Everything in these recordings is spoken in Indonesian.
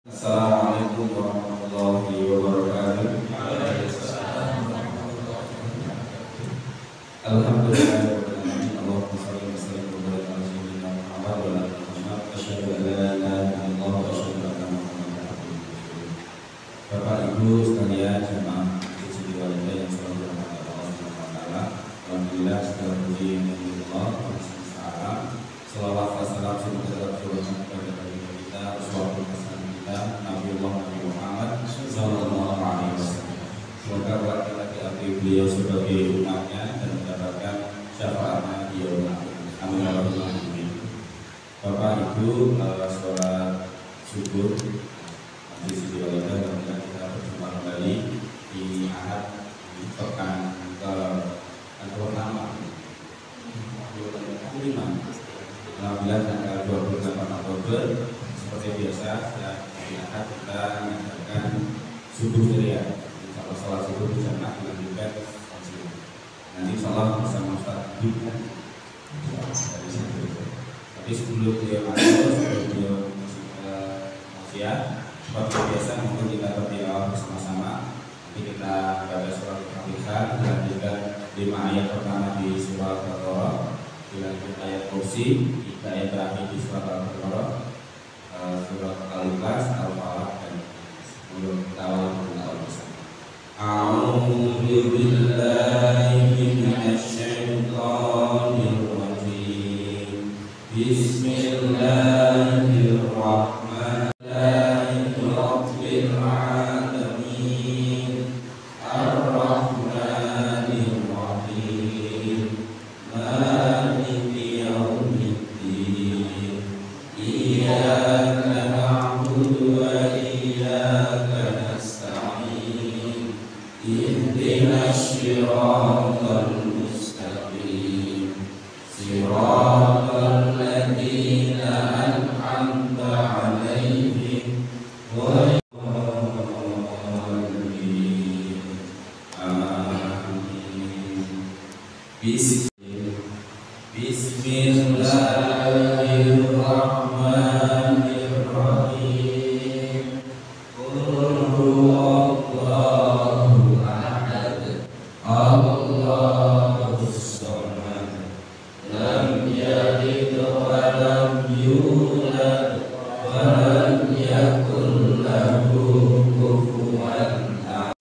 Assalamualaikum warahmatullahi wabarakatuh. Alhamdulillah Allahumma shalli wa sallim wa barik ala sayyidina Muhammad wa ala alihi Muhammad. Asyhadu an la ilaha illallah wa asyhadu anna Muhammadan abduhu wa rasuluh. Bapak Ibu sekalian jemaah Masjid Walidah yang selalu dirahmati Allah Subhanahu wa taala. Alhamdulillah segala puji bagi Allah Subhanahu. Selawat dan salam semoga tercurahkan kepada baginda kita, uswatun hasanah kita, Nabiullah Nabi Muhammad sallallahu alaihi wasallam. Semoga laki-laki beliau sebagai umatnya dan mendapatkan syafaatnya di yaumul akhir. Amin ya rabbal alamin. Bapak Ibu, sholat subuh di Siti Walidah, kemudian kita berjumpa kembali di Ahad di pekan ke-6. Alhamdulillah tanggal 28 Oktober seperti biasa setiap hari Ahad kita mengadakan subuh ceria. Kalau sholat subuh berjamaah dilanjutkan kajian. Nanti insyaallah bersama Ustaz Habib dari sini. Tapi sebelum beliau masuk, sebelum beliau siap, seperti biasa mungkin kita berdoa bersama-sama. Nanti kita baca surat Al-Fatihah, dilanjutkan 5 ayat pertama di surat Al-Baqarah, dilanjut ayat kursi, 3 ayat terakhir di surat Al-Baqarah, surat Al-Ikhlas, Al-Falaq dan Al-Tawal. A'udzu billahi minasy syaithanir rajim. Bismillahirrahmanirrahim. Rabbil alamin. Ar-Rahmanir Rahim. Maliki yaumiddin. Iyyaka na'budu wa iyyaka nasta'in. Ihdinas siratal mustaqim. Siratal ladzina an'amta 'alaihim ghairil maghdubi 'alaihim. Bismillahirrahmanirrahim. Qul huwallahu ahad. Allahus samad. Lam yalid wa lam yulad wa lam yakul lahu kufuwan ahad.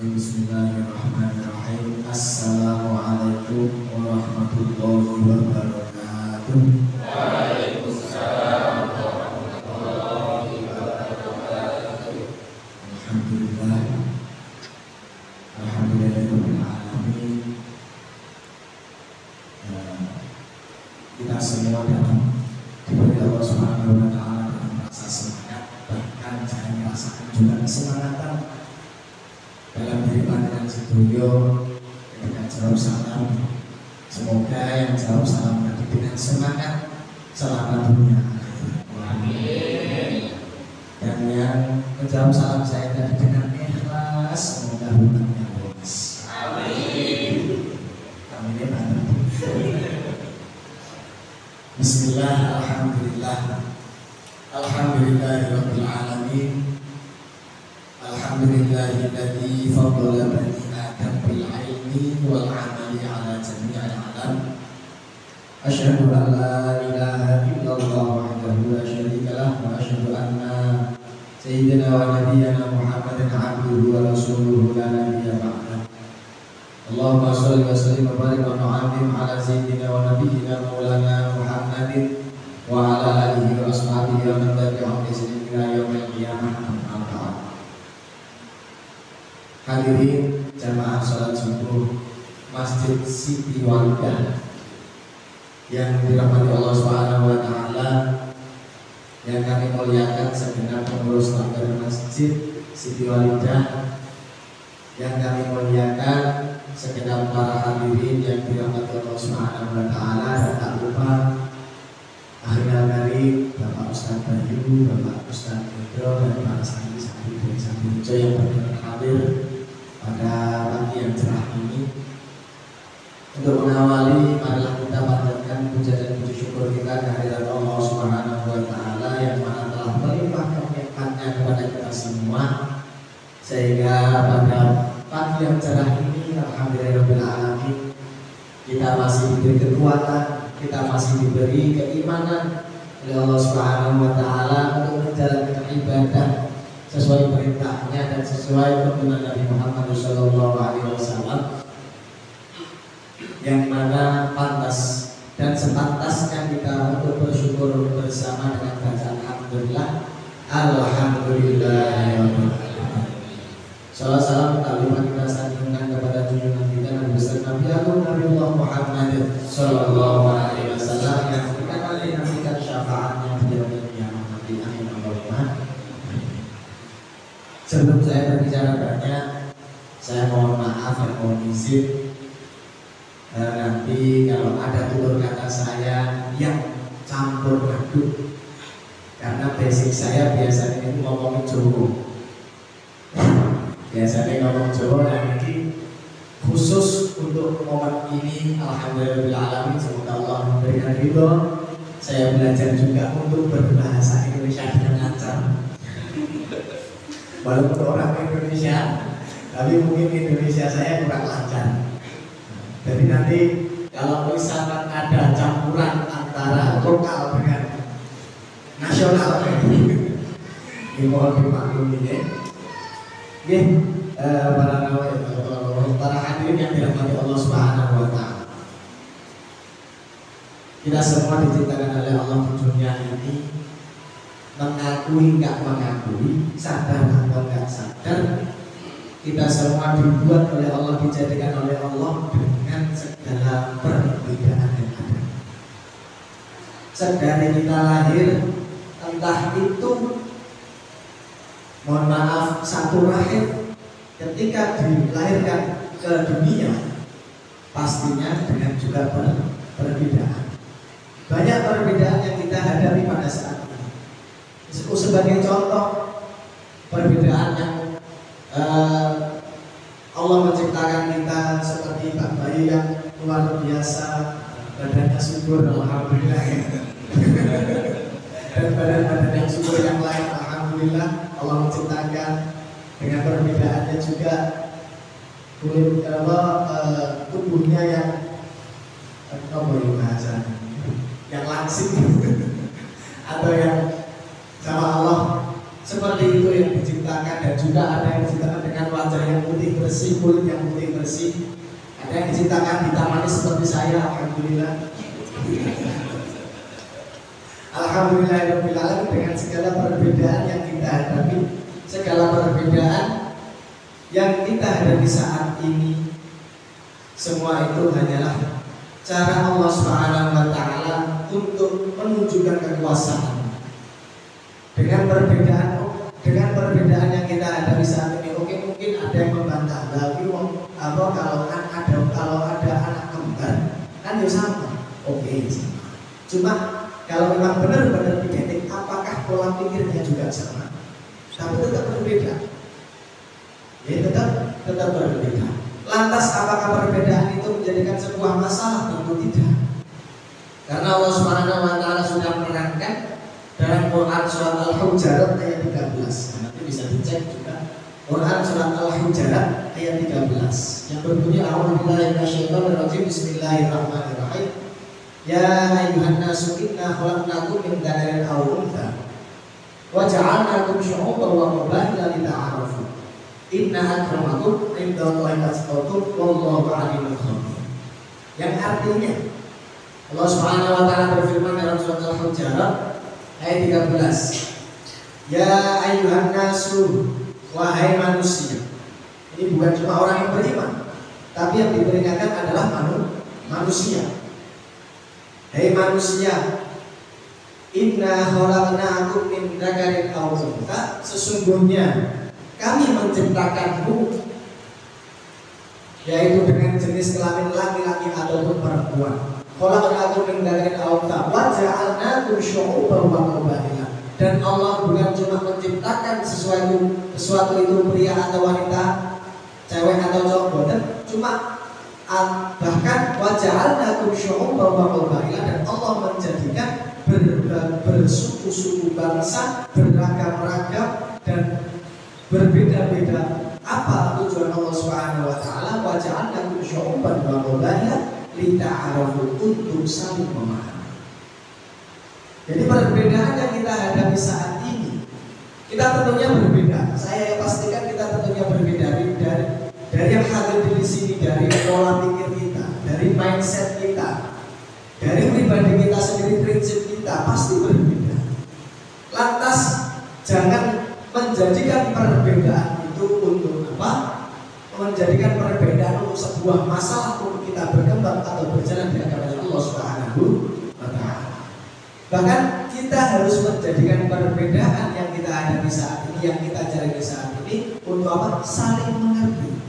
Bismillahirrahmanirrahim. Assalamualaikum warahmatullahi wabarakatuh. Waalaikumsalam warahmatullahi wabarakatuh. Alhamdulillah. Alhamdulillahirabbil alamin. Kita semua dalam diberi Allah Subhanahu wa taala dengan rasa semangat, bahkan saya merasakan juga kesemangatan dalam diri panjenengan sedoyo dengan jawab salam. Semoga yang jawab salam tadi dengan semangat selamat dunia. Amin. Dan yang menjawab salam saya tadi dengan ikhlas, semoga hutangnya lunas. Amin. Amin ya Pak. Bismillah, alhamdulillah. Alhamdulillahirabbil alamin. Alhamdulillahilladzi faddala bani Adam bil ilmi wal amali ala jami'il alam. Asyhadu an la ilaha illallah wahdahu la syarika lah wa asyhadu anna sayyidina wa nabiyyana Muhammadan abduhu wa rasuluhu la nabiyya ba'dah. Allahumma shalli wa sallim wa barik wa nu'azzim ala sayyidina wa nabiyyina maulana Muhammadin wa ala alihi wa ashabihi wa man tabi'ahum bi ihsan ila yaumil qiyamah. Hadirin jamaah salat subuh Masjid Siti Walidah yang dirahmati Allah Subhanahu wa taala, yang kami muliakan segenap pengurus takmir Masjid Siti Walidah, yang kami muliakan segenap para hadirin yang dirahmati Allah Subhanahu wa taala, dan tak lupa akhirnya dari Bapak Ustadz Bayu, Bapak Ustadz Pedro, dan para santri-santri dari Santri yang hadir pada pagi yang cerah ini. Untuk mengawali, marilah kita panjatkan puja dan puji syukur kita kehadirat Allah Subhanahu wa taala yang mana telah melimpahkan nikmatnya kepada kita semua, sehingga pada pagi yang cerah ini alhamdulillahirabbil alamin kita masih diberi kekuatan, kita masih diberi keimanan oleh Allah Subhanahu wa taala untuk menjalankan ibadah sesuai perintahnya dan sesuai tuntunan Nabi Muhammad SAW, yang mana pantas dan sepantasnya kita untuk bersyukur bersama dengan bacaan alhamdulillah. Alhamdulillah. Salam salam taklimat kita sanjungkan kepada junjungan kita Nabi besar Nabi Agung Nabi Muhammad Sallallahu Alaihi Wasallam, yang kita nantikan syafaatnya di yaumil qiyamah nanti. Amin Allahumma. Sebelum saya berbicara banyak, saya mohon maaf dan mohon izin nanti kalau ada tutur kata saya yang campur aduk, karena basic saya biasanya itu ngomong Jawa. Biasanya ngomong Jawa, dan ini khusus untuk momen ini alhamdulillah, semoga Allah memberikan ridho. Saya belajar juga untuk berbahasa Indonesia dengan lancar. Walaupun orang Indonesia, tapi mungkin Indonesia saya kurang lancar. Jadi nanti kalau misalkan ada campuran antara lokal dengan nasional, ini mohon dimaklumi ya. Para hadirin yang dirahmati Allah Subhanahu wa taala. Kita semua diciptakan oleh Allah di dunia ini, mengakui nggak mengakui, sadar atau nggak sadar, kita semua dibuat oleh Allah, dijadikan oleh Allah dengan segala perbedaan yang ada. Sedari kita lahir, entah itu mohon maaf satu rahim, ketika dilahirkan ke dunia pastinya dengan juga perbedaan. Banyak perbedaan yang kita hadapi pada saat ini. Sebagai contoh perbedaan yang Allah menciptakan kita seperti Pak Bayu yang luar biasa, badannya subur alhamdulillah, dan badan-badan yang subur yang lain alhamdulillah Allah menciptakan dengan perbedaannya juga kulit tubuhnya yang yang langsing atau yang sama Allah seperti itu yang diciptakan, dan juga ada yang diciptakan dengan wajah yang putih bersih, kulit yang putih bersih, ada yang diciptakan ditamani seperti saya alhamdulillah. Alhamdulillah dengan segala perbedaan yang kita hadapi, segala perbedaan yang kita hadapi saat ini, semua itu hanyalah cara Allah Subhanahu wa taala untuk menunjukkan kekuasaan. Dengan perbedaan yang kita hadapi saat ini, oke mungkin ada yang membantah lagi, kalau ada anak kembar kan ya sama, oke sama. Cuma kalau memang benar-benar identik, apakah pola pikirnya juga sama? Tapi tetap berbeda. Ya tetap berbeda. Lantas apakah perbedaan itu menjadikan sebuah masalah? Tentu tidak. Karena Allah Subhanahu wa taala sudah menerangkan dalam Quran surat Al-Hujurat ayat 13. Nanti bisa dicek juga. Quran surat Al-Hujurat ayat 13 yang berbunyi a'udzubillahi minasyaitonir rajim, bismillahirrahmanirrahim. Ya ayyuhan nasu inna khalaqnakum min dzakarin aw untha wa ja'alnakum syu'uban wa qabaila lita'arafu. Inna akramakum indallahi atqakum wallahu 'alimul khabir. Yang artinya Allah Subhanahu wa taala berfirman dalam surat Al-Hujurat ayat 13. Ya ayyuhan nasu, wahai manusia. Ini bukan cuma orang yang beriman, tapi yang diperingatkan adalah manusia. Hei manusia, inna khalaqnakum min dzakarin aw untha, sesungguhnya kami menciptakanmu yaitu dengan jenis kelamin laki-laki ataupun perempuan. Khalaqnakum min dzakarin aw untha wa ja'alnakum syu'uban wa qabaila. Dan Allah bukan cuma menciptakan sesuatu itu pria atau wanita, cewek atau cowok, cuma bahkan waja'alnakum syu'uban wa qabaila, dan Allah menjadikan bersuku-suku bangsa, beragam-ragam dan berbeda-beda. Apa tujuan Allah Subhanahu wa taala? Waja'alnakum syu'uban wa qabaila lita'arafu, untuk saling memahami. Jadi perbedaan yang kita hadapi saat ini, kita tentunya berbeda. Saya pastikan kita tentunya berbeda dari yang hadir di sini, dari pola pikir kita, dari mindset kita, dari pribadi kita sendiri, prinsip kita pasti berbeda. Lantas jangan menjadikan perbedaan itu untuk apa? Menjadikan perbedaan untuk sebuah masalah untuk kita berkembang atau berjalan di agama Allah Subhanahu wa taala. Bahkan kita harus menjadikan perbedaan yang kita hadapi saat ini, yang kita jalani saat ini, untuk apa? Saling mengerti,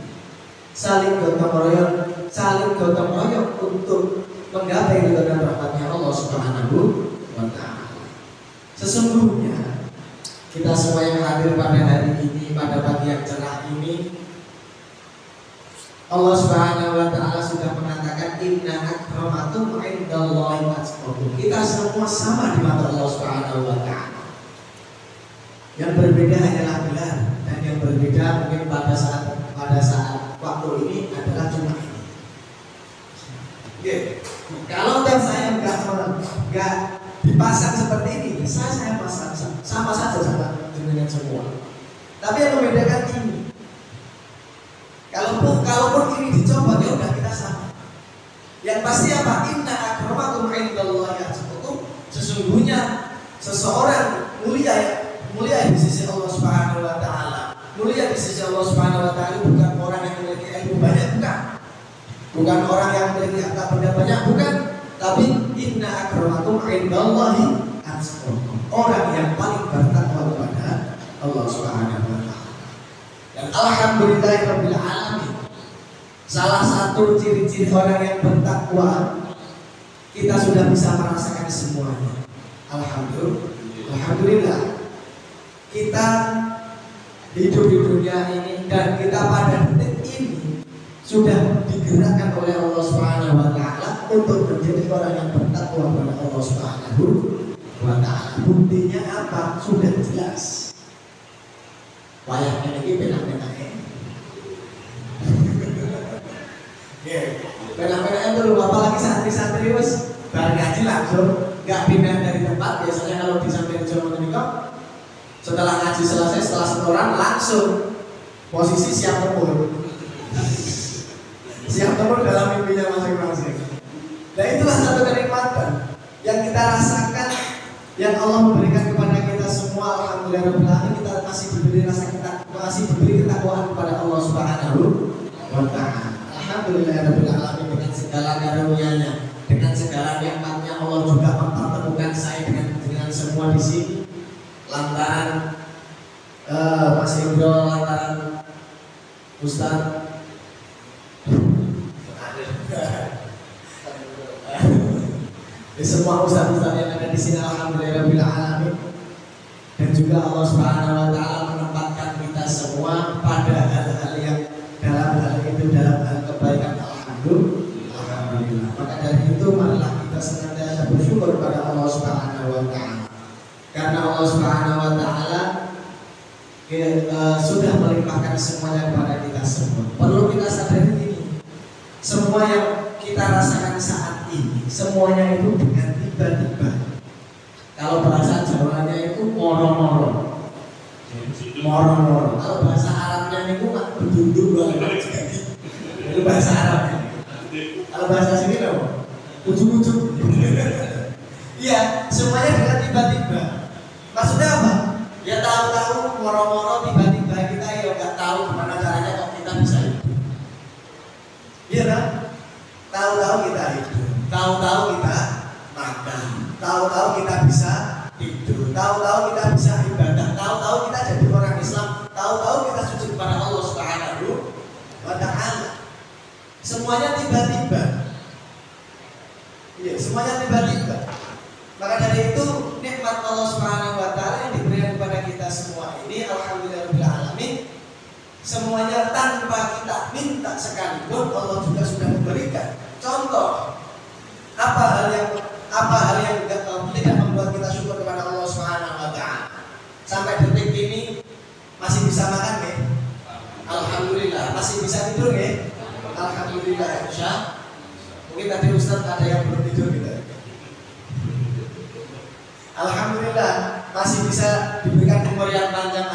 saling gotong royong untuk menggapai ridho dan rahmatnya Allah Subhanahu wa taala. Sesungguhnya kita semua yang hadir pada hari ini, pada pagi yang cerah ini, Allah Subhanahu wa taala sudah mengatakan inna akramakum indallahi atqakum. Kita semua sama di mata Allah Subhanahu wa taala. Yang berbeda hanyalah gelar, dan yang berbeda mungkin pada saat waktu ini adalah cuma ini. Kalau dan saya enggak dipasang seperti ini, saya pasang sama saja sama dengan semua. Tapi yang membedakan ini, Kalaupun ini dicoba, ya udah kita sama. Yang pasti apa? Inna akramakum indallahi atqakum. Sesungguhnya seseorang mulia di sisi Allah Subhanahu wa taala. Mulia di sisi Allah Subhanahu wa taala bukan orang yang memiliki ilmu banyak, bukan. Bukan orang yang memiliki harta benda banyak, bukan. Tapi inna akramakum indallahi atqakum. Orang yang paling bertakwa kepada Allah Subhanahu wa taala. Dan alhamdulillahirabbil alamin, salah satu ciri-ciri orang yang bertakwa, kita sudah bisa merasakan semuanya. Alhamdulillah, kita hidup di dunia ini dan kita pada detik ini sudah digerakkan oleh Allah Subhanahu wa taala untuk menjadi orang yang bertakwa kepada Allah Subhanahu wa taala. Buktinya apa? Sudah jelas. Wayangnya lagi penak-penaknya. Penak-penaknya dulu, apalagi santri-santri wes bareng ngaji langsung, nggak pindah dari tempat. Biasanya kalau di samping Jawa Menikah, setelah ngaji selesai, setelah setoran langsung posisi siap tempur. Siap tempur dalam mimpinya masing-masing. Nah itulah satu kenikmatan yang kita rasakan, yang Allah memberikan kepada kita semua. Alhamdulillah, kita masih diberi ketakwaan kepada Allah Subhanahu wa taala. Alhamdulillah dengan segala karunia-Nya, dengan segala nikmatnya, Allah juga mempertemukan saya dengan semua di sini. Lantaran Mas Indro, lantaran Ustaz di semua ustaz-ustaz yang ada di sini, alhamdulillah alamin. Dan juga Allah Subhanahu wa taala menempatkan kita semua pada hal-hal yang dalam hal kebaikan. Alhamdulillah. Maka dari itu marilah kita senantiasa bersyukur kepada Allah Subhanahu wa taala. Karena Allah Subhanahu wa taala sudah melimpahkan semuanya kepada kita semua. Perlu kita sadari ini. Semua yang kita rasakan saat ini, semuanya itu dengan tiba-tiba. Kalau bahasa Jawanya itu moro-moro. Kalau bahasa Arabnya itu nggak berduduk banget. Itu bahasa Arabnya. Kalau bahasa sini loh, ujung-ujung. Iya, semuanya dengan tiba-tiba. Maksudnya apa? Ya tahu-tahu moro-moro tiba-tiba kita ya nggak tahu gimana caranya kok kita bisa hidup. Iya kan? Tahu-tahu kita hidup, tahu-tahu kita tahu-tahu kita bisa tidur, tahu-tahu kita bisa ibadah, tahu-tahu kita jadi orang Islam, tahu-tahu kita sujud kepada Allah Subhanahu wa Ta'ala. Semuanya tiba-tiba. Iya, semuanya tiba-tiba. Maka dari itu nikmat Allah Subhanahu wa Ta'ala yang diberikan kepada kita semua ini, alhamdulillahirabbil alamin, semuanya tanpa kita minta sekalipun Allah juga sudah memberikan. Contoh, apa hal yang tidak membuat kita syukur kepada Allah Subhanahu wa Ta'ala? Sampai detik ini masih bisa makan ya? Alhamdulillah. Masih bisa tidur ya? Alhamdulillah. Insya. Mungkin tadi Ustaz ada yang belum tidur gitu. Alhamdulillah masih bisa diberikan umur yang panjang.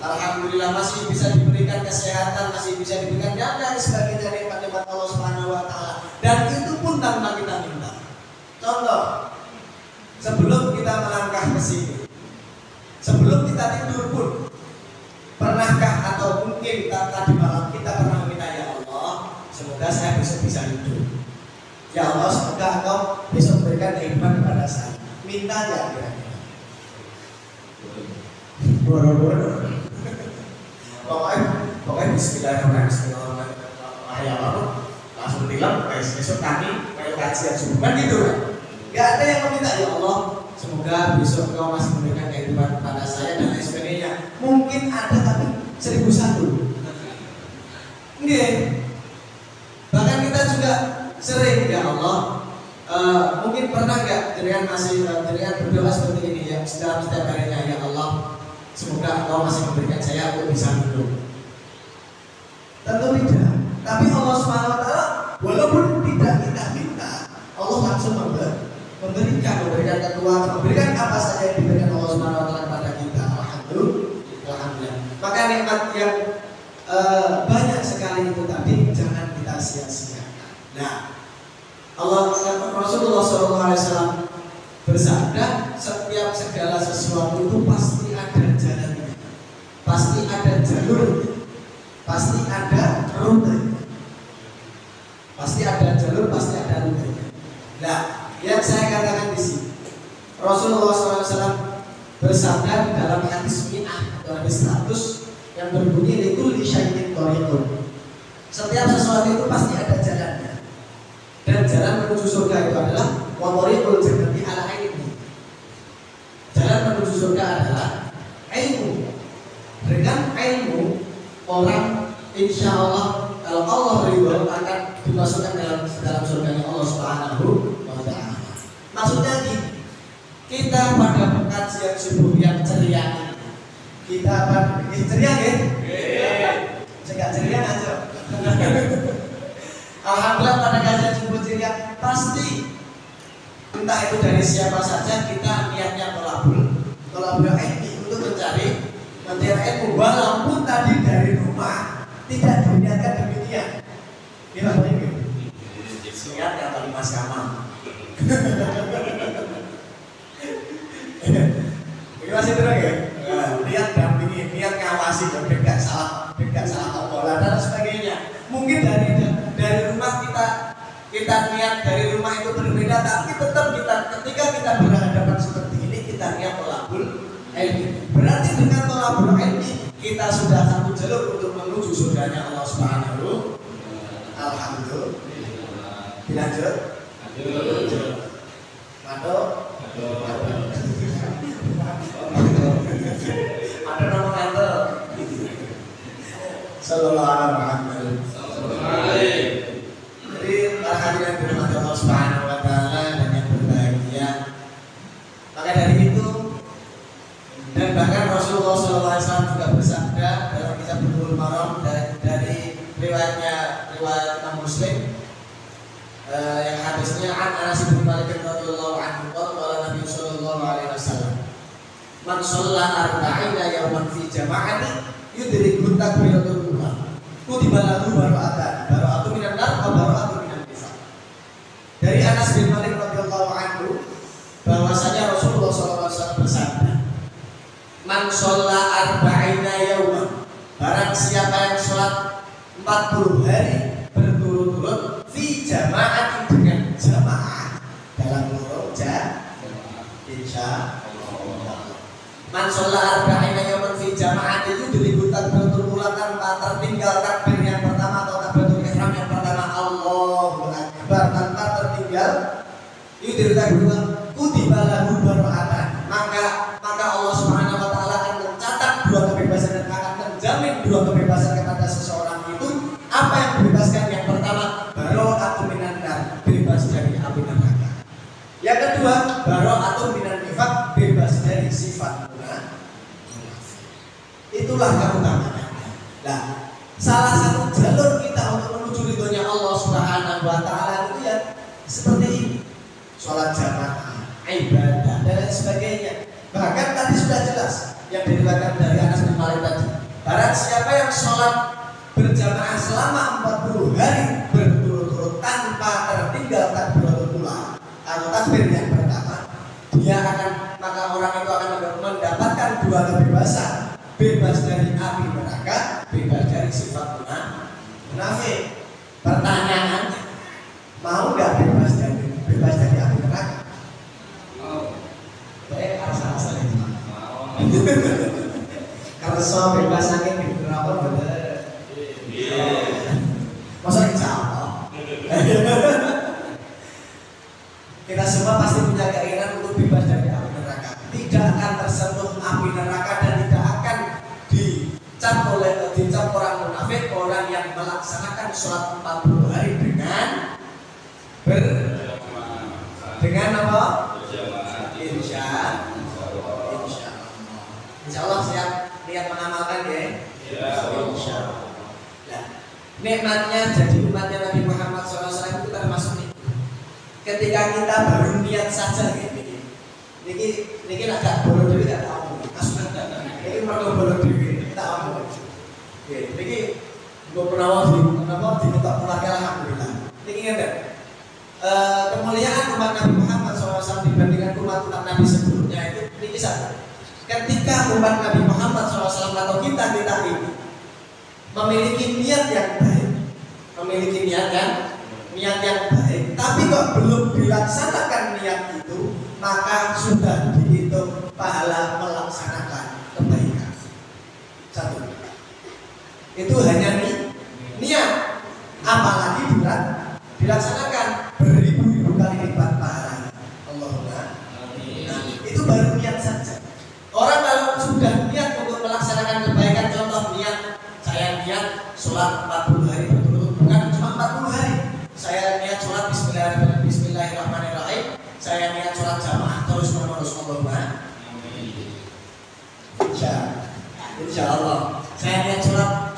Alhamdulillah masih bisa diberikan kesehatan, masih bisa diberikan dan sebagainya nikmat-nikmat Allah Subhanahu wa Ta'ala. Dan itu pun tanpa kita minta. Contoh, sebelum kita melangkah ke sini, sebelum kita tidur pun, pernahkah atau mungkin tadi malam kita pernah meminta, ya Allah, semoga saya besok bisa hidup. Ya Allah, semoga Engkau besok berikan kehidupan kepada saya. Minta ya kira-kira. Boro-boro. Pokoknya bismillahirrahmanirrahim. Langsung bilang, besok kami kayak kajian subuh kan gitu kan? Gak ada yang meminta, ya Allah, semoga besok Engkau masih memberikan kehidupan kepada saya dan lain sebagainya. Mungkin ada tapi 1001. Nggih. Bahkan kita juga sering, ya Allah, mungkin pernah nggak dengan berdoa seperti ini ya setiap harinya, ya Allah, semoga Engkau masih memberikan saya untuk bisa hidup. Tentu tidak. Tapi Allah Subhanahu wa Ta'ala walaupun tidak kita minta, Allah langsung memberikan kekuatan, memberikan apa saja yang diberikan Allah Subhanahu wa Ta'ala kepada kita. Alhamdulillah. Maka nikmat yang banyak sekali itu tadi jangan kita sia-siakan. Nah, Rasulullah SAW bersabda, setiap segala sesuatu itu pasti ada jalannya, pasti ada jalurnya, pasti ada rutenya, pasti ada jalur, pasti ada rutenya. Nah, yang saya katakan di sini, Rasulullah SAW bersabda di dalam hadis mi'ah atau hadis 100 yang berbunyi likulli syai'in thariqun. Setiap sesuatu itu pasti ada jalannya. Dan jalan menuju surga itu adalah wa thariqul jannati ala ilmi. Jalan menuju surga adalah ilmu. Dengan ilmu orang insya Allah kalau Allah ridho akan dimasukkan dalam surganya Allah Subhanahu wa Ta'ala. Maksudnya kita pada pengajian subuh yang ceria, kita ceria ya? Enggak ceria aja. Alhamdulillah pada kajian subuh ceria pasti entah itu dari siapa saja kita niatnya tolabul ilmi untuk mencari ilmu walaupun tadi dari rumah tidak diniatkan demikian. Ini maksudnya gitu. Niat yang paling Mas Kamal. Ini masih terus ya? Niat dampingi, niat ngawasi, gak salah omongan dan sebagainya. Mungkin dari rumah kita niat dari rumah itu berbeda, tapi tetap ketika kita berhadapan seperti ini kita niat tolabul ilmi. Berarti dengan tolabul ilmi kita sudah satu jalur untuk menuju surganya Allah Subhanahu. Alhamdulillah. Dilanjut. Ada nama kata Sallallahu alaihi wasallam. Jadi hadirin dirahmati Allah Subhanahu wa Ta'ala dan yang berbahagia. Maka dari itu dan bahkan Rasulullah SAW juga bersabda dalam kitab Bulughul Maram dari riwayat Imam Muslim yang hadisnya an Anas bin Malik radhiyallahu anhu qala Nabi sallallahu alaihi wasallam man shalla arba'ina yawman fi jama'ati yudriku takbiratul ula kutiba lahu bara'atu minan nar wa bara'atu minan nisa. Dari Anas bin Malik radhiyallahu anhu bahwasanya Rasulullah sallallahu alaihi wasallam bersabda, man shalla arba'ina yawman, barang siapa yang sholat 40 hari berturut-turut fi jama'ati dengan jamaah dalam lorong Insya Allah. Man sholla arba'ina yawman fi jama'at itu dilibu takbiratul ula tanpa tertinggal takbir yang pertama atau takbiratul ihram yang pertama Allahu Akbar tanpa tertinggal itu dari takbiratul kutiba lahu barokatan. Maka Allah Subhanahu wa taala akan mencatat dua kebebasan dan akan menjamin dua kebebasan kepada seseorang itu. Apa yang dibebaskan? Yang pertama barokatun minan nar, bebas dari api neraka. Yang kedua barokatun minan nifaq, bebas dari sifat munafik. Itulah keutamaan. Nah, salah satu jalur kita untuk menuju ridhonya Allah Subhanahu wa taala itu ya seperti ini. Sholat jamaah, ibadah dan lain sebagainya. Bahkan tadi sudah jelas yang diriwayatkan dari Anas bin Malik tadi. Barang siapa yang sholat berjamaah selama 40 hari berturut-turut tanpa tertinggal takbiratul ula atau takbir yang pertama, maka orang itu akan mendapatkan dua kebebasan, bebas dari api neraka, bebas dari sifat munafik. Pertanyaannya, mau nggak bebas dari api neraka? Baik, asal-asal itu. Kalau soal bebas angin di neraka bener. Masa dijawab? Kita semua pasti punya keinginan untuk bebas dari api neraka. Tidak akan tersentuh api neraka dan tidak akan dicap orang munafik, orang yang melaksanakan sholat 40 hari dengan apa? Insya Allah siap niat mengamalkan ya. Insya Allah. Nikmatnya jadi umatnya Nabi Muhammad SAW itu termasuk nih. Ketika kita baru niat saja ini agak bodoh diri tak tahu. Ini perlu bodoh diri tak tahu. Ini gue pernah di ketok keluarga alhamdulillah. Ini ingat kemuliaan umat Nabi Muhammad SAW dibandingkan umat Nabi sebelumnya itu ini satu. Ketika umat Nabi Muhammad SAW atau kita ini memiliki niat yang baik, tapi kok belum dilaksanakan niat itu, maka sudah dihitung pahala melaksanakan kebaikan. Satu, itu hanya niat, apalagi dilaksanakan beribu-ribu kali lipat pahala. Allahumma amin. Itu baru niat saja. Orang kalau sudah niat untuk melaksanakan kebaikan, contoh saya niat sholat 40 hari berturut-turut, bukan cuma 40 hari. Saya niat sholat Bismillahirrahmanirrahim. Saya niat sholat jamaah terus menerus. Allahumma Insya Allah. Saya niat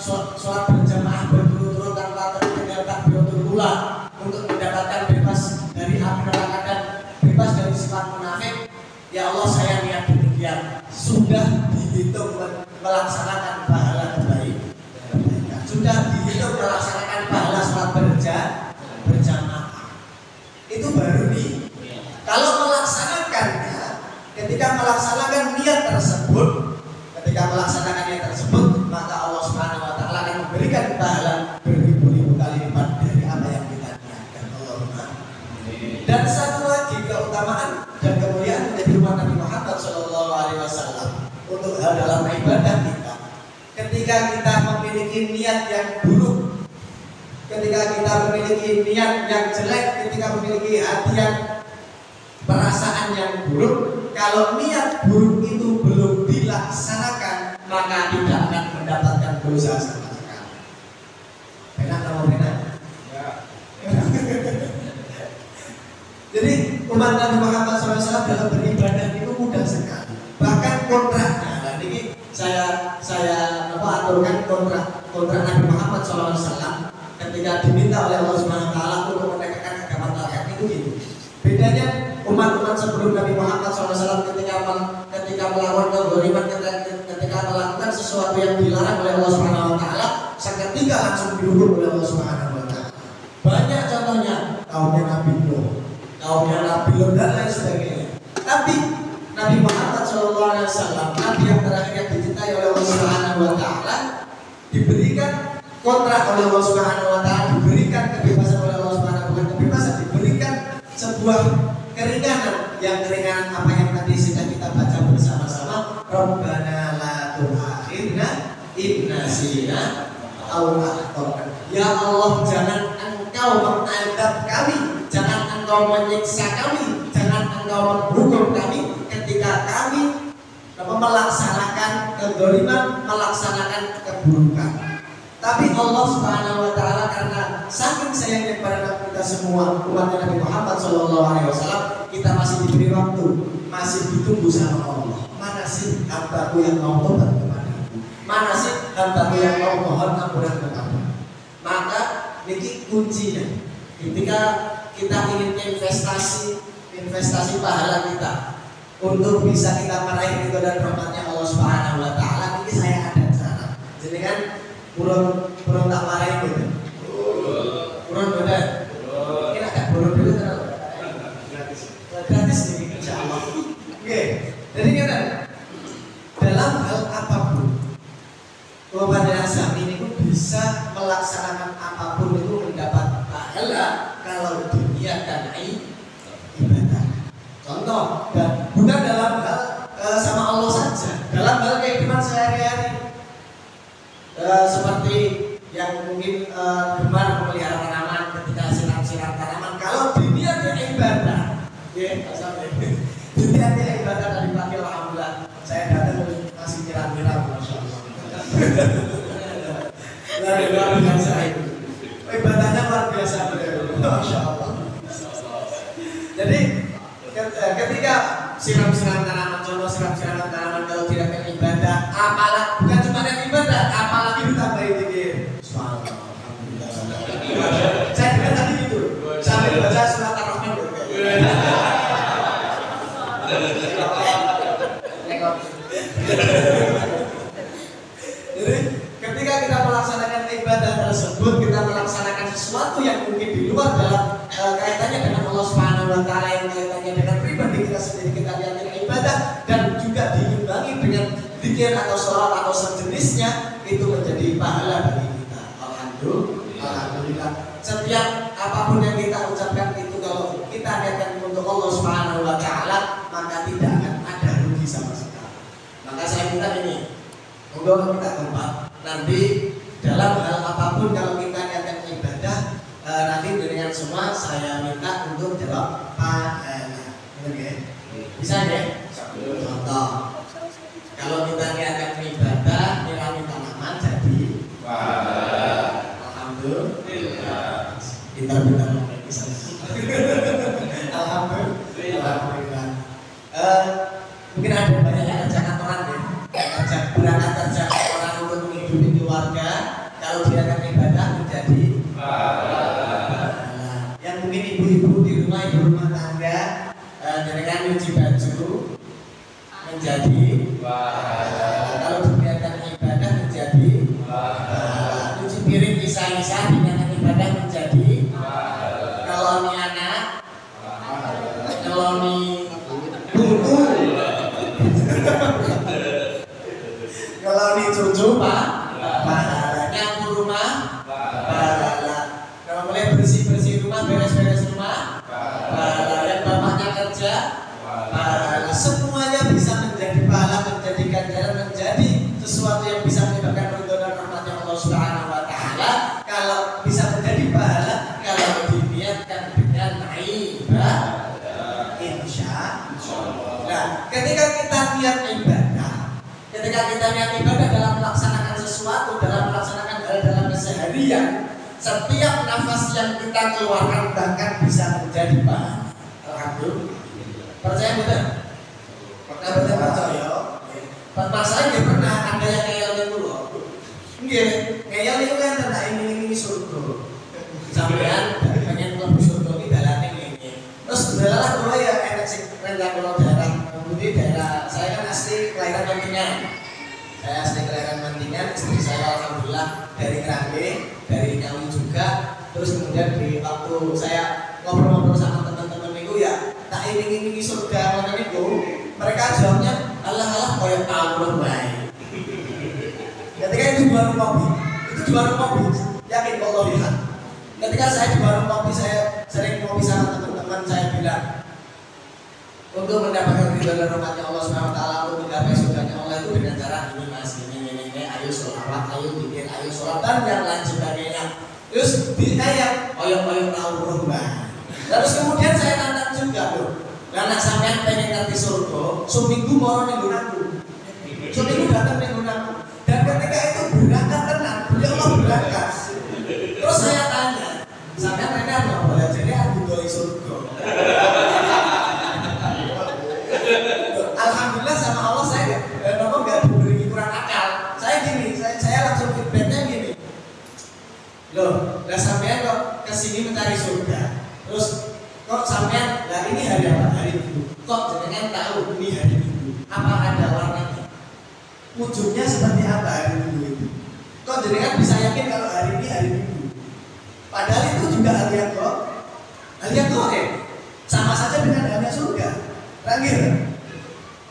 sholat berjamaah berturut-turut tanpa tertinggal takbiratul ula untuk mendapatkan bebas dari api neraka dan bebas dari sifat munafik. Ya Allah, saya niat demikian. Sudah dihitung melaksanakan pahala kebaikan. Sudah dihitung melaksanakan pahala sholat berjamaah. Itu baru nih. Kalau melaksanakannya, ketika melaksanakan niat tersebut, maka Allah Subhanahu wa taala akan memberikan pahala beribu-ribu kali lipat dari apa yang kita niatkan. Allahumma. Dan satu lagi keutamaan dan kemuliaan menjadi umat Nabi Muhammad sallallahu alaihi wasallam untuk hal dalam ibadah kita. Ketika kita memiliki niat yang buruk, ketika kita memiliki niat yang jelek, ketika memiliki hati yang perasaan yang buruk, kalau niat buruk itu belum dilaksanakan, maka tidak akan mendapatkan dosa sama sekali. Enak kamu enak? Ya. Jadi umat Nabi Muhammad SAW dalam beribadah itu mudah sekali. Bahkan kontraknya, dan ini saya aturkan kontrak Nabi Muhammad SAW ketika diminta oleh Allah Subhanahu Wa Taala untuk menegakkan agama tauhid itu gitu. Bedanya umat-umat sebelum Nabi Muhammad SAW ketika melakukan kezaliman, ketika melakukan sesuatu yang dilarang oleh Allah Subhanahu Wa Taala, seketika langsung dihukum oleh Allah Subhanahu Wa Taala. Banyak contohnya, kaumnya Nabi Nuh, kaumnya Nabi Lot dan lain sebagainya. Tapi Nabi Muhammad SAW, Nabi yang terakhir yang dicintai oleh Allah Subhanahu Wa Taala, diberikan kontrak oleh Allah Subhanahu Wa Taala, diberikan kebebasan oleh Allah Subhanahu Wa Taala, diberikan sebuah keringanan, yang keringanan apa yang Rabbana la tu'akhidna in nasina aw akhtana. Ya Allah, jangan Engkau mengadab kami, jangan Engkau menyiksa kami, jangan Engkau menghukum kami ketika kami melaksanakan kedzaliman, melaksanakan keburukan. Tapi Allah Subhanahu wa taala karena saking sayangnya kepada kita semua umat Nabi Muhammad SAW, kita masih diberi waktu, masih ditunggu sama Allah. Mana sih hambaku yang mau tobat kepadaku? Mana sih hambaku yang mau mohon ampunan kepadaku? Maka ini kuncinya. Ketika kita ingin investasi pahala kita untuk bisa kita meraih ridho dan rahmatnya Allah Subhanahu wa taala, ini saya ada cara. Jadi kan burung tak marahin gitu. Burung bener. Ini agak burung dulu terus. Gratis nih insyaallah. Oke. Jadi kan dalam hal apapun Bapak Azam ini pun bisa melaksanakan apapun itu mendapat pahala kalau diniatkan ibadah. Contoh, dan bukan dalam hal sama Allah saja, dalam hal kehidupan sehari-hari. Seperti yang mungkin gemar memelihara tanaman, ketika siram-siram tanaman, kalau diniatkan ibadah, diniatkan ibadah dari pagi alhamdulillah, saya datang masih nyiram-nyiram, masya Allah. Luar biasa itu. Ibadahnya luar biasa, masya Allah. Jadi ketika siram-siram tanaman, contoh siram-siram tanaman kalau tidak ada ibadah, apalagi bukan cuma ada ibadah, apalagi ditambah zikir. Alhamdulillah. Saya juga tadi gitu, sambil baca surat Ar-Rahman gitu. Jadi ketika kita melaksanakan ibadah tersebut, kita melaksanakan sesuatu yang mungkin di luar dalam kaitannya dengan Allah Subhanahu wa taala, yang kaitannya dengan pribadi kita sendiri, kita lihatkan ibadah dan juga diimbangi dengan zikir atau sholat atau sejenisnya, itu menjadi pahala bagi kita. Alhamdulillah. Setiap apapun yang kita ucapkan itu kalau kita niatkan untuk Allah Subhanahu wa taala, maka tidak akan ada rugi sama sekali. Maka saya minta ini, untuk kita tempat nanti dalam hal apapun kalau kita niatkan ibadah, nanti dengan semua saya minta untuk jawab pahala. Oke? Bisa ya? Contoh, kalau kita niatkan ibadah, nyirami tanaman jadi pahala. Alhamdulillah. Pintar-pintar bisa. Alhamdulillah. Mungkin ada banyak yang kerja kantoran ya, berangkat kerja orang untuk menghidupi keluarga. Kalau dia akan ibadah menjadi yang mungkin ibu-ibu di rumah tangga dengan nyuci baju menjadi kalau diniatkan ibadah menjadi nyuci piring pisah-pisah diniatkan ibadah menjadi kalau ni anak kalau ni buku kalau ni cucu pahala, nyapu rumah pahala, kalau mulai bersih-bersih rumah, beres-beres rumah pahala, yang bapaknya kerja pahala, semuanya bisa menjadi pahala, menjadi ganjaran, menjadi sesuatu yang bisa menyebabkan ridho dan rahmatnya Allah Subhanahu wa taala. Kalau bisa menjadi pahala kalau diniatkan dengan ibadah, insya Allah. Nah, ketika kita niat ibadah dalam melaksanakan sesuatu, dalam melaksanakan hal dalam keseharian, setiap nafas yang kita keluarkan bahkan bisa menjadi pahala. Alhamdulillah. Percaya betul? Pernah percaya? Masalah nggak pernah ada yang ngeyel dulu. Nggak, ngeyel itu kan tentang ini surga. Sampean pengen lebih surga ini dalamnya ini. Terus belalah kalau ya enak sih rendah kalau daerah, kemudian daerah saya kan asli kelahiran Mantingan. Saya asli kelahiran Mantingan, istri saya alhamdulillah dari Kerambe, dari Ngawi juga. Terus kemudian di waktu saya ngobrol-ngobrol sama teman-teman itu ya tak ingin surga mana itu, mereka jawabnya Allah koyok tahu belum baik. Ketika itu di warung kopi, yakin Allah lihat. Ketika saya di warung kopi, saya sering ngopi sama teman-teman, saya bilang, untuk mendapatkan ridho dan rahmatnya Allah Subhanahu wa taala, untuk mencapai surganya Allah itu dengan cara ini Mas, ini ayo sholawat, ayo zikir, ayo sholat dan yang lain sebagainya. Terus di ayat oyok-oyok rawuh Mbah. Terus kemudian saya tantang juga loh. Anak sampean pengen ngerti surga, seminggu mau minggu aku. Seminggu datang minggu aku. Dan ketika itu berangkat tenang, beliau Allah berangkat. Terus saya tanya, sampean pengen apa? Boleh jadi aku doi surga. Alhamdulillah sama Allah saya nggak diberi kurang akal. Saya gini, saya langsung feedbacknya gini. Loh, lah sampean kok kesini mencari surga. Terus kok sampean, lah ini hari apa? Hari Minggu. Kok jenengan tahu ini hari Minggu? Apa ada warnanya? Wujudnya seperti apa hari Minggu itu? Kok jenengan bisa yakin kalau hari ini hari Minggu? Padahal itu juga hal yang goib. Sama saja dengan halnya surga. Terakhir,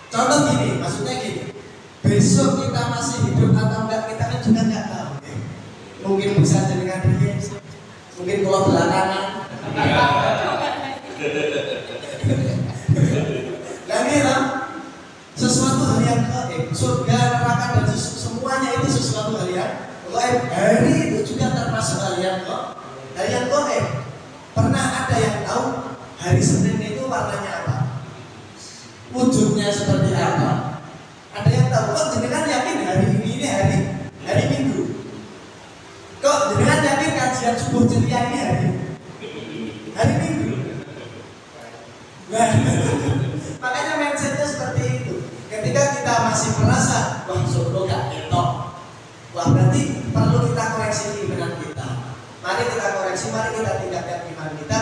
contoh gini, maksudnya gini. Besok kita masih hidup atau enggak kita kan juga enggak tahu. Mungkin bisa jenengan diri, mungkin kalau belakangan. Lagi lah, sesuatu hal yang gaib, surga, neraka dan semuanya itu sesuatu hal yang gaib. Hari itu juga termasuk hal yang gaib. Pernah ada yang tahu hari Senin itu warnanya apa? Wujudnya seperti apa? Ada yang tahu? Kok jenengan yakin hari ini hari Minggu? Kok jenengan yakin kajian subuh ceria ini hari Minggu? Nah, makanya mindsetnya seperti itu. Ketika kita masih merasa wah surga gak ketok, wah berarti perlu kita koreksi iman kita. Mari kita koreksi, mari kita tingkatkan iman kita.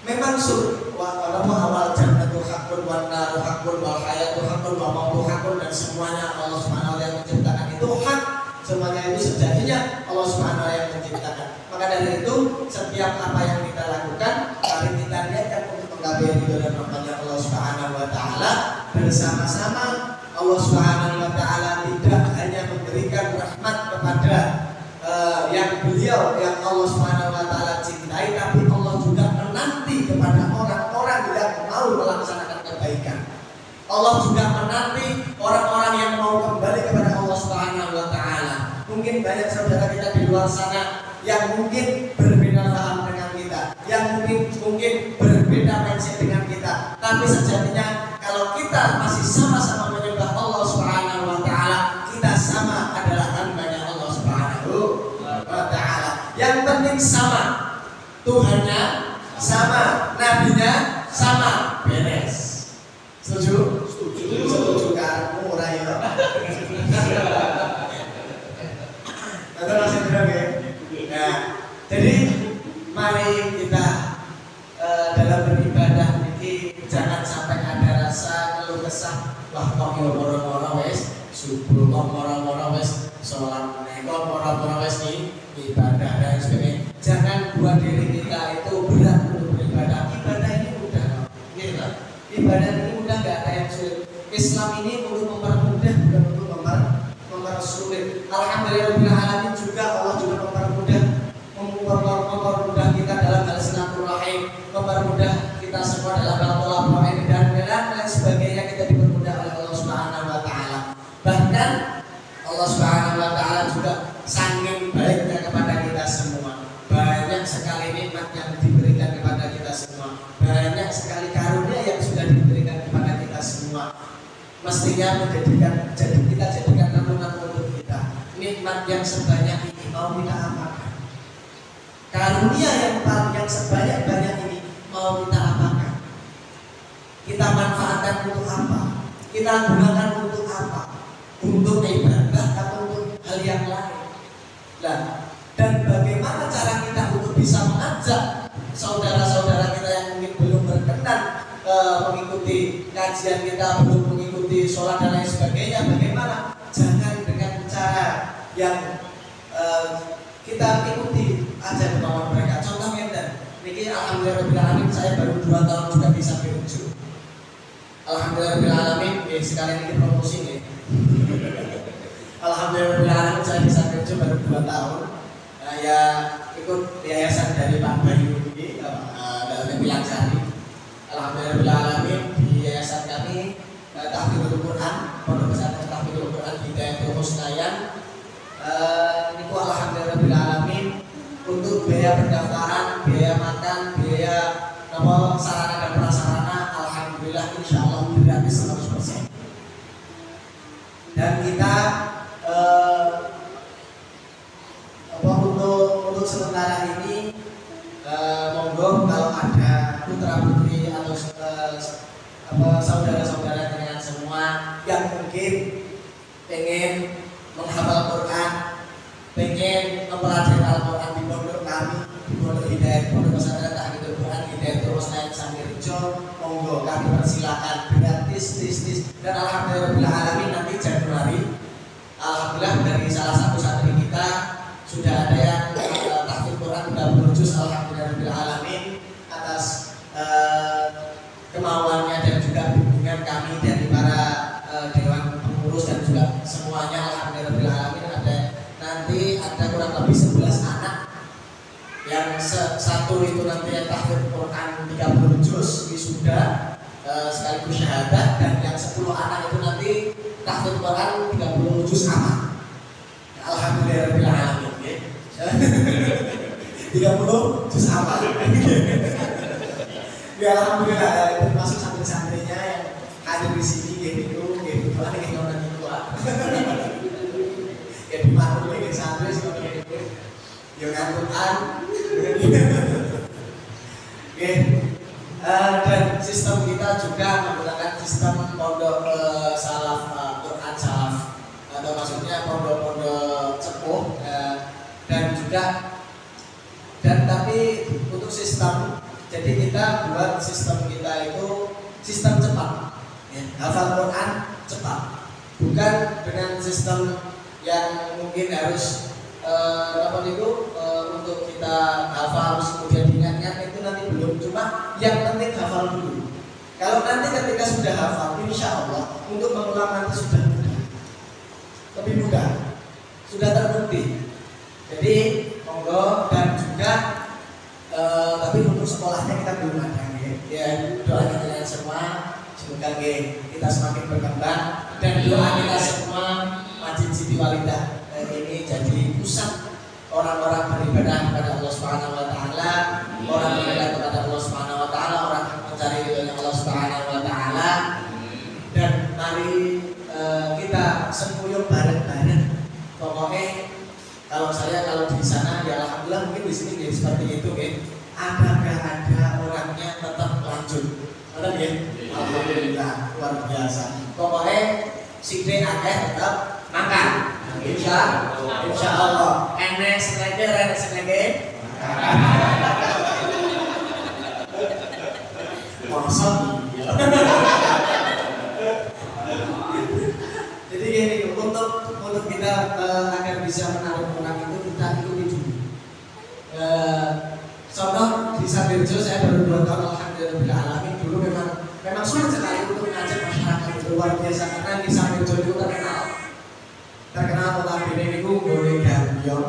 Memang surga awal jannatu hakun wan naru hakun wal hayatu hakun wa mautu hakun, dan semuanya Allah Subhanahu wa taala yang menciptakan itu hak. Semuanya itu sejatinya Allah Subhanahu wa taala yang menciptakan. Maka dari itu setiap apa yang kita lakukan, mari kita niatkan untuk menggapai ridho dan rahmatnya Allah Subhanahu wa taala bersama-sama. Allah Subhanahu wa taala tidak hanya memberikan rahmat kepada yang beliau yang Allah Subhanahu wa taala cintai, tapi Allah juga menanti kepada orang-orang yang mau melaksanakan kebaikan. Allah juga menanti orang-orang yang mau kembali kepada Allah Subhanahu wa taala. Mungkin banyak saudara kita di luar sana yang mungkin berbeda paham dengan kita, yang mungkin berbeda mindset dengan kita. Tapi sejatinya kalau kita masih sama-sama menyembah Allah Subhanahu wa taala, kita sama adalah hamba-Nya Allah Subhanahu wa taala. Yang penting sama, Tuhannya sama, nabinya sama, beres. Setuju? Setuju kan? Murah ya. Atau masih benar ya? Nah, jadi mari kita dalam beribadah ini jangan sampai ada rasa keluh kesah. Wah kok yo moro-moro wis subuh, kok moro-moro wis sholat, kok moro-moro wis ibadah dan sebagainya. Jangan buat diri kita itu berat untuk beribadah. Ibadah ini mudah, gitu. Ibadah ini mudah, nggak ada yang sulit. Islam ini untuk mempermudah, bukan untuk mempersulit. Alhamdulillah juga Allah juga mempermudah kita dalam hal silaturahim, mempermudah kita semua dalam hal tolak dan lain sebagainya. Kita dipermudah oleh Allah Subhanahu wa taala. Bahkan Allah Subhanahu wa taala juga saking baiknya kepada kita semua. Banyak sekali nikmat yang diberikan kepada kita semua. Banyak sekali karunia yang sudah diberikan kepada kita semua. Mestinya kita jadikan renungan untuk kita. Nikmat yang sebanyak ini mau kita apakan? Karunia yang sebanyak-banyak ini mau kita apakan? Kita manfaatkan untuk apa? Kita gunakan untuk apa? Untuk ibadah atau untuk hal yang lain? Nah, dan bagaimana cara kita untuk bisa mengajak saudara-saudara kita yang mungkin belum berkenan mengikuti kajian kita, belum mengikuti sholat dan lain sebagainya? Bagaimana? Jangan dengan cara yang kita ikuti aja kemauan mereka. Contohnya niki alhamdulillah saya baru 2 tahun juga bisa berujuk. Alhamdulillah sekalian ini promosi nih. Alhamdulillah saya bisa berujuk baru 2 tahun. Ya ikut yayasan dari Pak Bayu ini dalam Bilang Sari. Alhamdulillah di Quran, Pondok Pesantren Tahfidzul Quran Hidayatul Husnayan. Niku alhamdulillahirabbil alamin untuk biaya pendaftaran, biaya makan, biaya sarana dan prasarana alhamdulillah insyaallah gratis 100%. Dan kita untuk sementara ini monggo kalau ada putra putri atau saudara-saudara dengan semua yang mungkin pengen menghafal Quran, pengen mempelajari Al-Quran di pondok kami, di Pondok Hidayat, Pondok Pesantren Tahfidzul Quran Hidayatul Husnayan Sangirjo, monggo kami persilakan gratis dan alhamdulillah alamin nanti Januari alhamdulillah dari salah satu santri kita sudah ada yang tahfidz Quran 30 juz alhamdulillah alamin atas kemauannya dan juga bimbingan kami dari para dewan pengurus dan juga semuanya alhamdulillah alamin. Ada kurang lebih 11 anak yang satu itu nanti yang tahfidz Quran 30 juz wisuda sekaligus syahadat, dan yang 10 anak itu nanti tahfidz Quran 30 juz amal. Alhamdulillah alamin. 30 juz amal. Ya alhamdulillah termasuk santri-santrinya yang ada di sini gitu ada yang nonton itu. Ya dimaklumi dengan santri seperti itu. Ya Al-Quran. Oke. Dan sistem kita juga menggunakan sistem pondok salaf Quran salaf atau maksudnya pondok-pondok sepuh dan tapi untuk sistem, jadi kita buat sistem kita itu sistem cepat ya, hafal Quran cepat, bukan dengan sistem yang mungkin harus untuk kita hafal harus kemudian diingat-ingat itu nanti belum, cuma yang penting hafal dulu. Kalau nanti ketika sudah hafal, insya Allah untuk mengulang nanti sudah mudah, lebih mudah, sudah terbukti. Jadi monggo, dan juga tapi untuk sekolahnya kita belum ada ya, doa kita semua semoga kita semakin berkembang dan doa kita semua Masjid Siti Walidah ini jadi pusat orang-orang beribadah kepada Allah Subhanahu wa taala, orang beribadah kepada Allah Subhanahu wa taala, orang mencari ridhonya Allah Subhanahu wa taala. Dan mari kita sempuyung bareng-bareng. Pokoknya kalau di sana ya alhamdulillah, mungkin di sini ya seperti itu kan. Ada orangnya tetap lanjut. Betul ya? Alhamdulillah luar biasa. Pokoknya sithik akeh tetap makan. Insya Allah. Enek senenge. Maksud. Jadi gini, untuk kita agar bisa menarik orang itu kita ikuti dulu. Contoh di Sangirjo saya baru 2 tahun alhamdulillah alamin. Dulu memang sulit sekali untuk mengajak masyarakat, itu luar biasa karena di Sangirjo itu terkenal notabene niku nggawe gambion,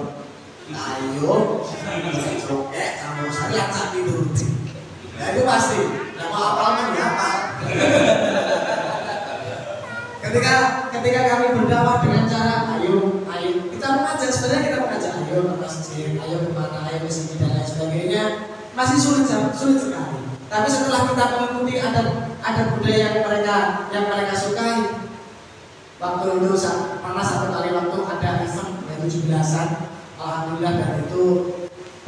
ayo, joget, sama sekali acak dituruti. Nah itu pasti, nama apal kan ya apal. Ketika kami berdakwah dengan cara ayo, kita mengajak, sebenarnya kita mengajak ayo ke masjid, ayo kemana, ayo ke sini dan lain sebagainya, masih sulit sekali. Tapi setelah kita mengikuti ada budaya yang mereka sukai. Waktu itu pernah satu kali waktu ada event yang 17-an, alhamdulillah, dan itu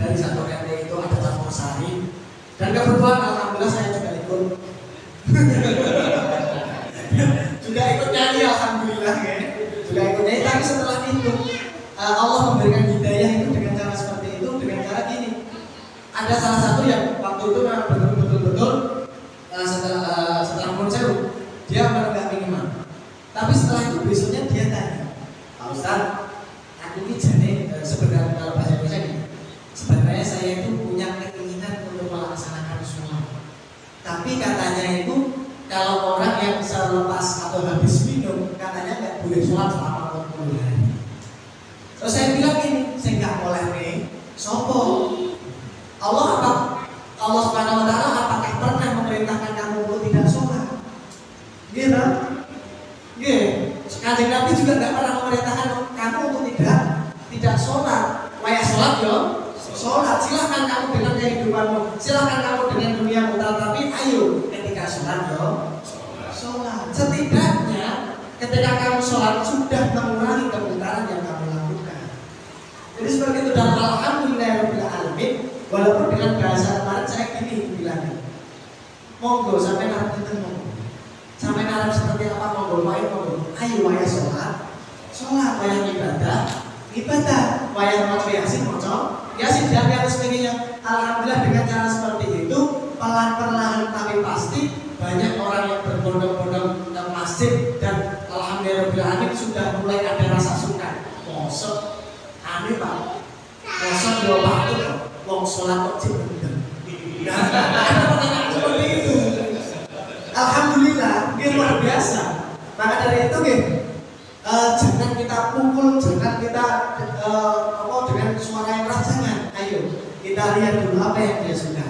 dari satu RT itu ada campur sari, dan kebetulan alhamdulillah saya juga ikut nyanyi alhamdulillah ya. Juga ikut nyanyi, tapi setelah itu Allah memberikan hidayah itu dengan cara seperti itu, dengan cara gini. Ada salah satu yang waktu itu memang betul-betul setelah konser dia menenggak minuman. Tapi setelah itu besoknya dia tanya, Pak Ustaz, aku ini jane sebenarnya kalau bahasa Indonesia gini, sebenarnya saya itu punya keinginan untuk melaksanakan sholat. Tapi katanya itu kalau orang yang selepas atau habis minum, katanya nggak boleh sholat selama 40 hari. Terus saya bilang gini, saya nggak boleh nih, sopo Allah Subhanahu wa taala apakah pernah memerintahkan kamu untuk tidak sholat? Gitu. Kanjeng Nabi juga nggak pernah memerintahkan kamu untuk tidak sholat. Wayah sholat yo, sholat. Silahkan kamu dengan kehidupanmu, silahkan kamu dengan duniamu, tapi ayo ketika sholat yo, sholat. Setidaknya ketika kamu sholat sudah mengurangi kemungkaran yang kamu lakukan. Jadi seperti itu. Dan alhamdulillahirabbil alamin, walaupun dengan bahasa kemarin saya gini bilangnya, monggo sampai narap ketemu, sampai narap seperti apa monggo, ayo wayah sholat, wayah ibadah, wayah maca yasin, dan yang sebagainya. Alhamdulillah dengan cara seperti itu, perlahan-perlahan tapi pasti banyak orang yang berbondong-bondong ke masjid, dan alhamdulillah sudah mulai ada rasa suka. Mosok aneh Pak, mosok dua waktu wong sholat kok bener. Ada pertanyaan seperti itu. Alhamdulillah, ini luar biasa. Maka dari itu jangan kita pukul, jangan kita dengan suara yang keras, jangan. Ayo kita lihat dulu apa yang dia suka.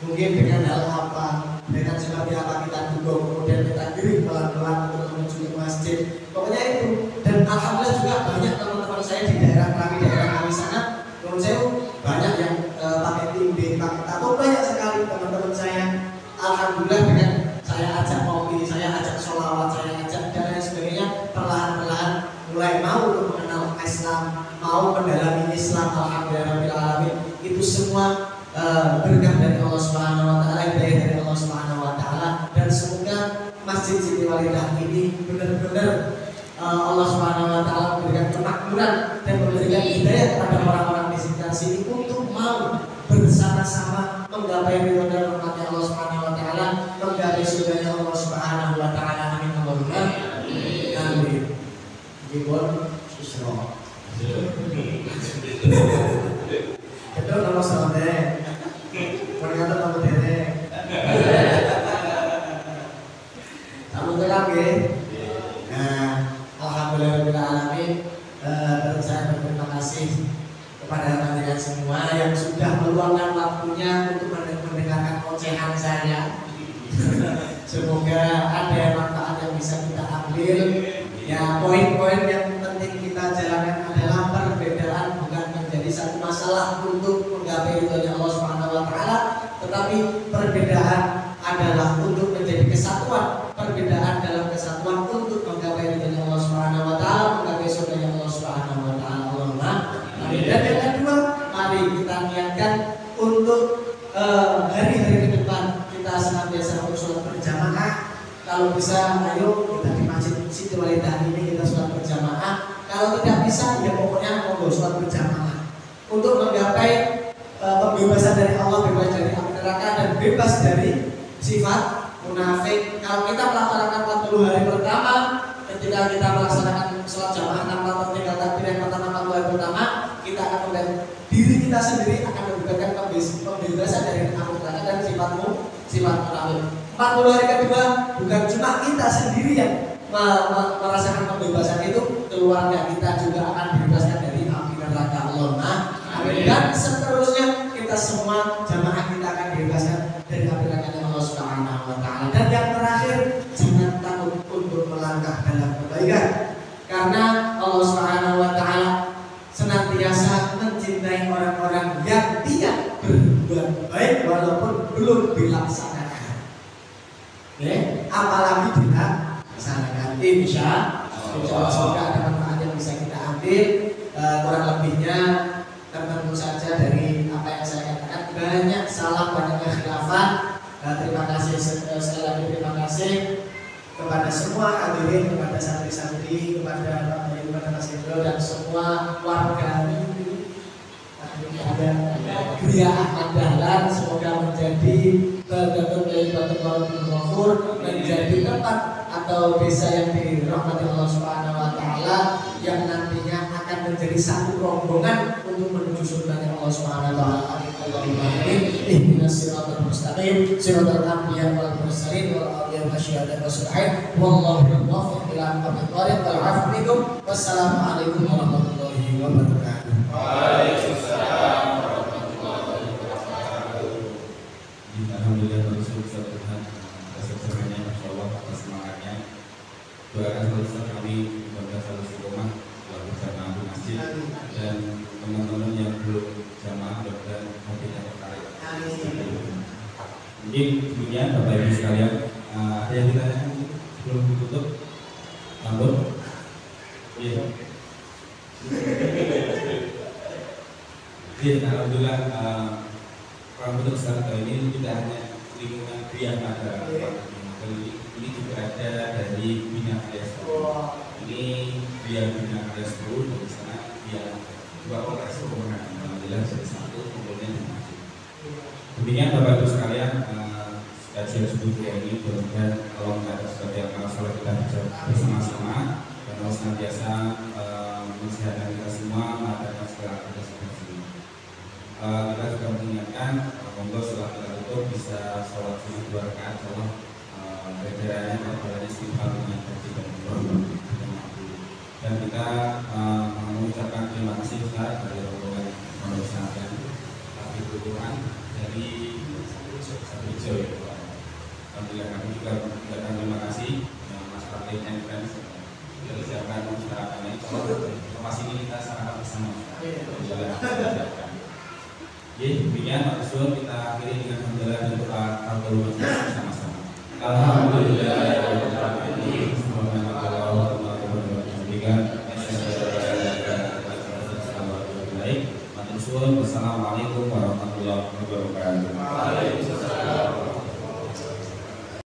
Mungkin dengan hal apa, dengan seperti apa kita dukung, kemudian kita kirim pelan-pelan untuk menuju ke masjid. Pokoknya itu. Dan alhamdulillah juga banyak teman-teman saya di daerah kami sana, menurut saya banyak yang pakai timbe, pakai tato, banyak sekali teman-teman saya. Alhamdulillah dengan saya ajak ngopi, saya ajak sholawat, saya ajak dan lain sebagainya, perlahan-perlahan mulai mau untuk mengenal Islam, mau mendalami Islam. Alhamdulillah, itu semua berkah dari Allah Subhanahu wa taala, hidayah dari Allah Subhanahu wa taala. Dan semoga Masjid Siti Walidah ini benar-benar Allah Subhanahu wa taala memberikan kemakmuran dan memberikan hidayah kepada orang-orang di sekitar sini untuk mau bersama-sama menggapai ridho dan rahmatnya Allah Subhanahu wa taala, menggapai surganya Allah Subhanahu wa taala. Amin Allahumma amin. Gibon susro. Itu nama saleh. Ternyata nama dere. Kamu telah Nah, alhamdulillah alamin. Dan saya berterima kasih kepada kalian semua yang sudah meluangkan waktunya untuk mendengarkan ocehan saya. Semoga ada manfaat yang bisa kita ambil. Ya, poin-poin yang penting kita jalankan adalah perbedaan bukan menjadi satu masalah untuk menggapai ridhonya Allah Subhanahu wa taala, tetapi perbedaan adalah untuk menjadi kesatuan. Perbedaan dalam kesatuan untuk menggapai ridhonya Allah Subhanahu wa taala, menggapai surganya Allah Subhanahu wa taala. Allahumma amin. Dan yang kedua, mari kita niatkan untuk hari-hari ke depan kita senantiasa untuk sholat berjamaah. Kalau bisa, ayo kita di Masjid Siti Walidah ini kita sholat berjamaah. Kalau tidak bisa, ya pokoknya mau sholat berjamaah untuk menggapai pembebasan dari Allah, bebas dari api neraka dan bebas dari sifat munafik. Kalau kita melaksanakan 40 hari pertama, ketika kita melaksanakan sholat jamaah 6 rakaat tinggal takbir yang pertama 40 hari pertama, kita akan melihat diri kita sendiri akan mendapatkan pembebasan dari api neraka dan sifat munafik. 40 hari kedua bukan cuma kita sendiri yang merasakan pembebasan itu, keluarga kita juga akan dibebaskan dari api neraka. Allahumma amin. Dan seterusnya kita semua jamaah kita akan dibebaskan dari api neraka Allah Subhanahu wa taala. Dan yang terakhir, jangan takut untuk melangkah dalam kebaikan, karena Allah Subhanahu wa taala senantiasa mencintai orang-orang yang tidak berbuat baik walaupun belum dilaksanakan. Apalagi dilaksanakan. Insya Allah semoga ada manfaat yang bisa kita ambil. Kurang lebihnya tentu saja dari apa yang saya katakan, banyak salah, banyak kekhilafan. Terima kasih sekali lagi, terima kasih kepada semua hadirin, kepada santri-santri, kepada Mas Hendro dan semua warga ini. Gria Ahmad Dahlan semoga menjadi Baldatun Thayyibatun wa Rabbul Ghafur, menjadi tempat atau desa yang dirahmati Allah Subhanahu wa taala, yang nantinya akan menjadi satu rombongan untuk menuju surganya Allah Subhanahu wa taala. Allahumma amin. Ihdinas siratal mustaqim, siratal anbiya wal mursalin wal awliya wasyuhada wasalihin. Wallahu muwaffiq ila aqwamit thariq wal 'afwu minkum. Wassalamu alaikum warahmatullahi wabarakatuh. Waalaikumsalam. Alhamdulillah, bersyukur kepada Tuhan atas semuanya, Masya Allah, atas semangatnya. doakan selalu Ustaz kami semoga selalu istiqomah dalam berjamaah di masjid, dan teman-teman yang belum jamaah mudah-mudahan hatinya tertarik. Mungkin demikian Bapak Ibu sekalian. Ada yang ditanyakan sebelum ditutup? Tambur? Iya. Iya, alhamdulillah. Kalau untuk saat ini tidak hanya lingkungan Krian Madra, ini juga ada dari Bina Karya 10. Ini Bina Karya 10 dari sana dia 2 orang sempurna. Alhamdulillah jadi 1 kemudian masih. Demikian Bapak Ibu sekalian, kajian subuh ini mudah-mudahan Allah mengatur sebagai amal soleh kita bersama-sama, dan Allah senantiasa mensehatkan kita semua, mengadakan segala aktivitas kita. Kita juga mengingatkan monggo setelah kita tutup bisa sholat sunat 2 rakaat, Allah berbedanya pada istighfar dengan kaji dan dan kita mengucapkan terima kasih Ustaz dari rombongan Pondok Pesantren Hafizul Quran dari Sabtu. Alhamdulillah kami juga mengucapkan terima kasih Mas Pratik and Friends dari siapkan masyarakat informasi ini kita sangat bersama. Demikian Pak Usul, kita akhiri dengan alhamdulillah dan doa Al-Qur'an bersama-sama. Alhamdulillah. Wassalamualaikum warahmatullahi wabarakatuh.